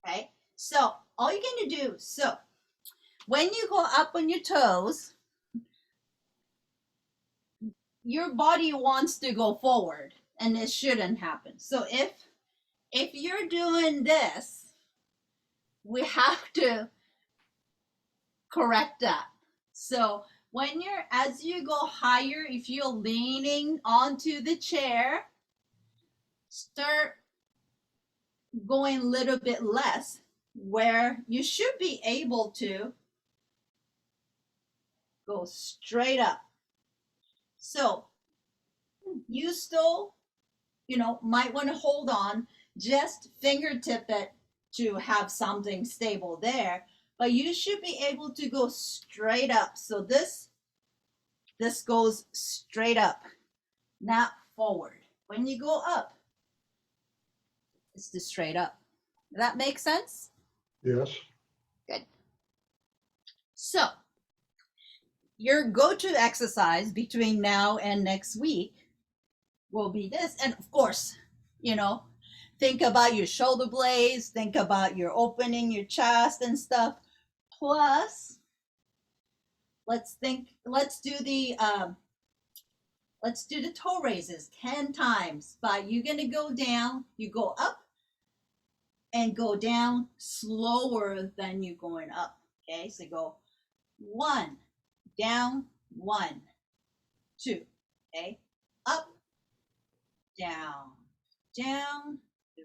Okay. So all you're going to do, so when you go up on your toes, your body wants to go forward, and it shouldn't happen. So if you're doing this, we have to correct that. So as you go higher, if you're leaning onto the chair, start going a little bit less, where you should be able to go straight up. So you still, might want to hold on, just fingertip it to have something stable there, but you should be able to go straight up. So this goes straight up, not forward. When you go up, it's the straight up. Does that make sense? Yes. Good. So your go-to exercise between now and next week will be this. And of course, think about your shoulder blades, think about your opening your chest and stuff. Plus, let's do the toe raises 10 times. But you're gonna go down, you go up and go down slower than you're going up. Okay, so go 1, down, 1, 2, okay, up, down, down,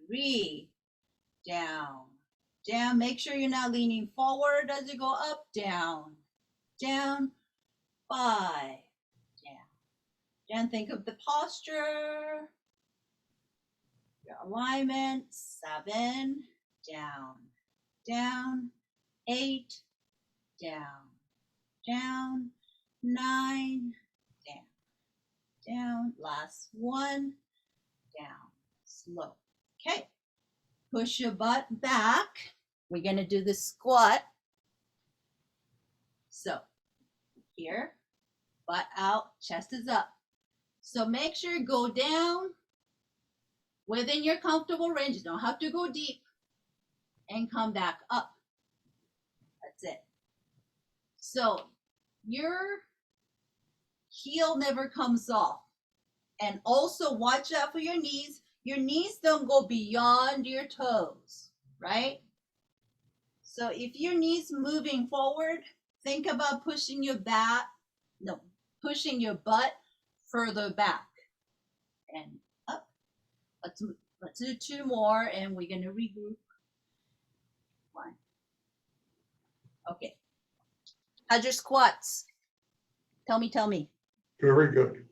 3, down, down. Make sure you're not leaning forward as you go up, down, down, 5, down. Then think of the posture, your alignment, 7, down, down, 8, down, down, 9, down, down, last one, down, slow. Okay, push your butt back. We're gonna do the squat. So here, butt out, chest is up. So make sure you go down within your comfortable range. You don't have to go deep, and come back up. That's it. So your heel never comes off. And also watch out for your knees. Your knees don't go beyond your toes, right? So if your knees moving forward, think about pushing your pushing your butt further back and up. Let's do 2 more and we're gonna regroup. 1. Okay. How's your squats? Tell me. Very good.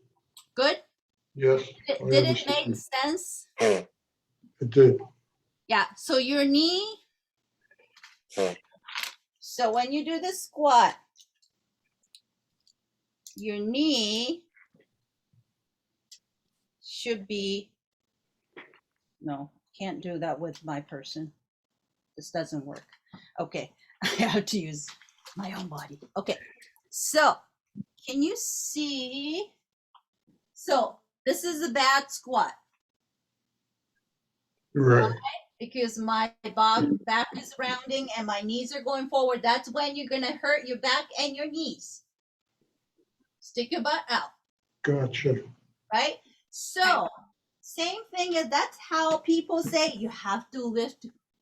Good? Yes. Did it make sense? It did. Yeah, so your knee. So when you do the squat, your knee should be, no, can't do that with my person. This doesn't work. Okay, I have to use my own body. Okay, so can you see? So this is a bad squat. Right. Okay? Because my back is rounding and my knees are going forward. That's when you're gonna hurt your back and your knees. Stick your butt out. Gotcha. Right? So same thing as that's how people say you have to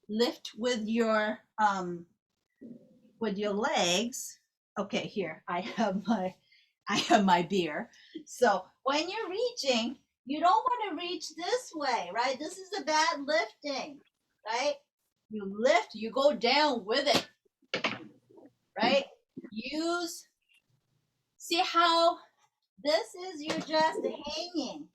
lift with your legs. Okay, here I have my beer. So when you're reaching, you don't want to reach this way, right? This is a bad lifting, right? You lift, you go down with it, right? See how this is you're just hanging,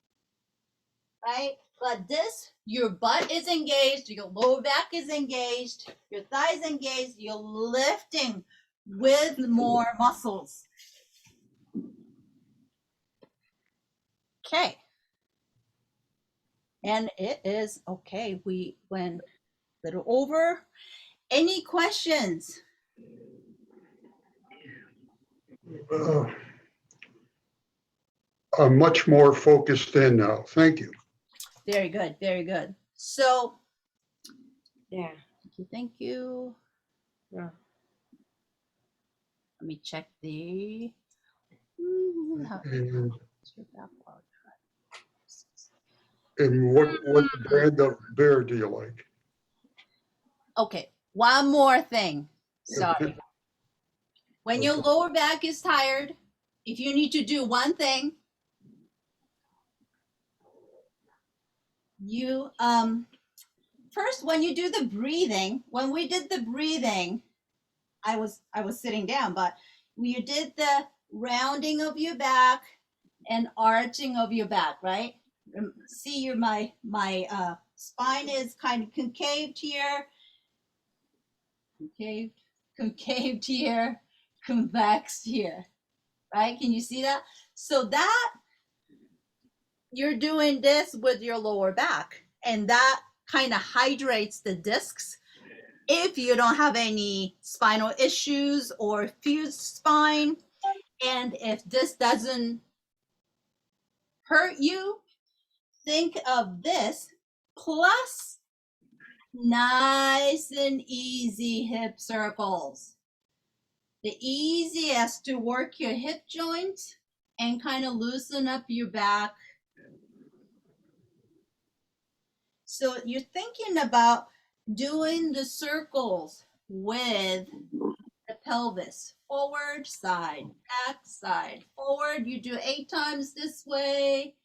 right? But this, your butt is engaged, your lower back is engaged, your thighs engaged, you're lifting with more muscles. Okay. And it is okay. We went a little over. Any questions? I'm much more focused in now. Thank you. Very good. Very good. So, Yeah. Thank you. Yeah. Let me check the. And what brand of beer do you like? Okay, one more thing. Sorry. When your lower back is tired, if you need to do one thing, you first when you do the breathing, when we did the breathing, I was sitting down, but you did the rounding of your back and arching of your back, right? See my spine is kind of concaved here, concaved here, convex here, right? Can you see that? So that you're doing this with your lower back, and that kind of hydrates the discs. If you don't have any spinal issues or fused spine, and if this doesn't hurt you, think of this plus Nice and easy hip circles. The easiest to work your hip joint and kind of loosen up your back. So you're thinking about doing the circles with the pelvis. Forward, side, back, side, forward. You do 8 times this way,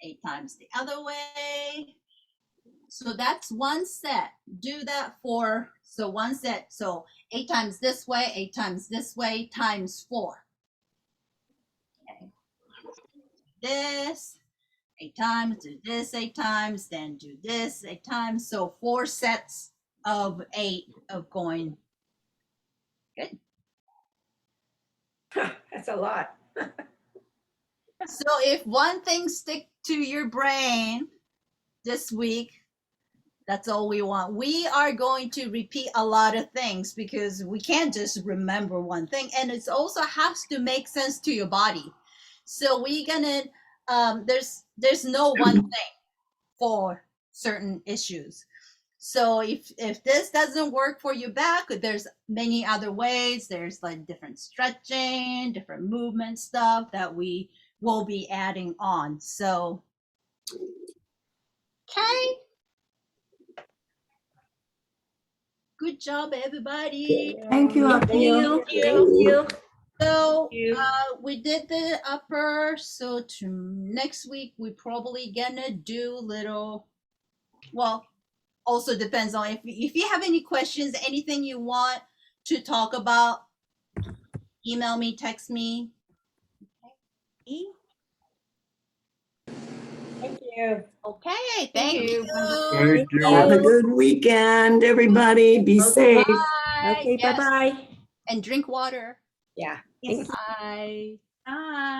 8 times the other way. So that's one set. Do that for, so one set. So 8 times this way, 8 times this way, times 4. Okay. This, 8 times, do this 8 times, then do this 8 times. So 4 sets of 8 of going. Good. That's a lot. So if one thing stick to your brain this week, that's all we want. We are going to repeat a lot of things because we can't just remember one thing, and it also has to make sense to your body. So we're gonna there's no one thing for certain issues. So if this doesn't work for your back, there's many other ways. There's like different stretching, different movement stuff that we will be adding on. So okay. Good job, everybody. Thank you, Akiyo. Thank you. So we did the upper. So to next week, we probably gonna do little, well, also depends on if you have any questions, anything you want to talk about, email me, text me. Okay. Thank you. Okay, thank you. Thank you. Have a good weekend, everybody. Be safe. Okay, Yes. bye-bye. And drink water. Yeah. Yes. Bye. Bye.